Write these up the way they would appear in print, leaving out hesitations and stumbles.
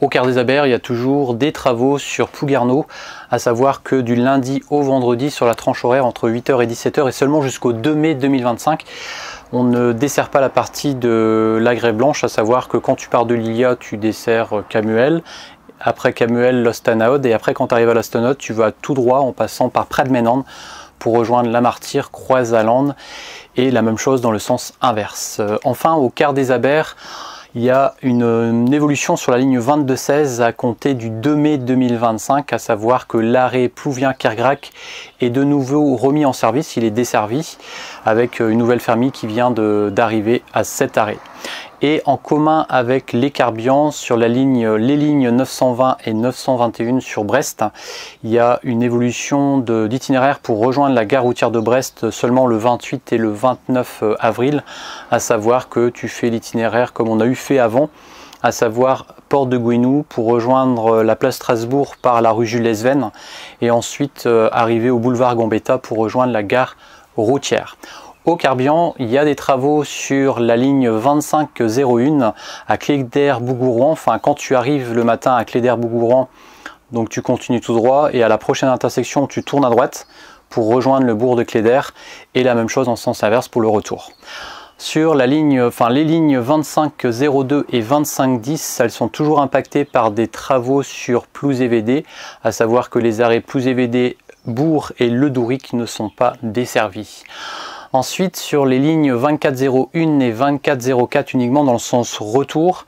Au Quart des Abers, il y a toujours des travaux sur Plouguerneau, à savoir que du lundi au vendredi sur la tranche horaire entre 8 h et 17 h et seulement jusqu'au 2 mai 2025. On ne dessert pas la partie de la Grève Blanche, à savoir que quand tu pars de Lilia, tu desserres Camuel, après Camuel, Lostanaod, et après quand tu arrives à Lostanaod, tu vas tout droit en passant par Pradmenand pour rejoindre La Martyre, Croisaland, et la même chose dans le sens inverse. Enfin, au Quart des Abers, il y a une évolution sur la ligne 2216 à compter du 2 mai 2025, à savoir que l'arrêt Plouvien-Kergrac est de nouveau remis en service, il est desservi avec une nouvelle fermie qui vient d'arriver à cet arrêt. Et en commun avec les Carbians, sur les lignes 920 et 921 sur Brest, il y a une évolution d'itinéraire pour rejoindre la gare routière de Brest seulement le 28 et le 29 avril, à savoir que tu fais l'itinéraire comme on a eu fait avant, à savoir Porte de Gouinou pour rejoindre la place Strasbourg par la rue Jules Lesven et ensuite arriver au boulevard Gambetta pour rejoindre la gare routière. Au Carbian, il y a des travaux sur la ligne 2501 à Cléder-Bougourouan. Enfin, quand tu arrives le matin à Cléder-Bougourouan, donc tu continues tout droit et à la prochaine intersection, tu tournes à droite pour rejoindre le bourg de Cléder et la même chose en sens inverse pour le retour. Sur la ligne, les lignes 2502 et 2510, elles sont toujours impactées par des travaux sur Plouze-et-Védé, à savoir que les arrêts Plouze-et-Védé, Bourg et Le Douric ne sont pas desservis. Ensuite, sur les lignes 2401 et 2404 uniquement dans le sens retour,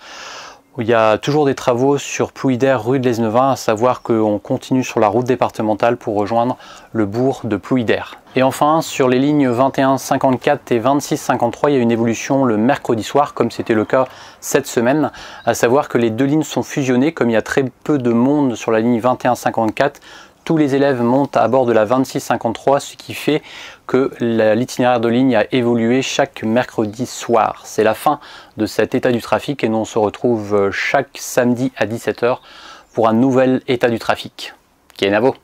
il y a toujours des travaux sur Plouider, rue de Lesneven, à savoir qu'on continue sur la route départementale pour rejoindre le bourg de Plouider. Et enfin, sur les lignes 2154 et 2653, il y a une évolution le mercredi soir, comme c'était le cas cette semaine, à savoir que les deux lignes sont fusionnées, comme il y a très peu de monde sur la ligne 2154, tous les élèves montent à bord de la 2653, ce qui fait que l'itinéraire de ligne a évolué chaque mercredi soir. C'est la fin de cet état du trafic et nous on se retrouve chaque samedi à 17 h pour un nouvel état du trafic. Kenavo!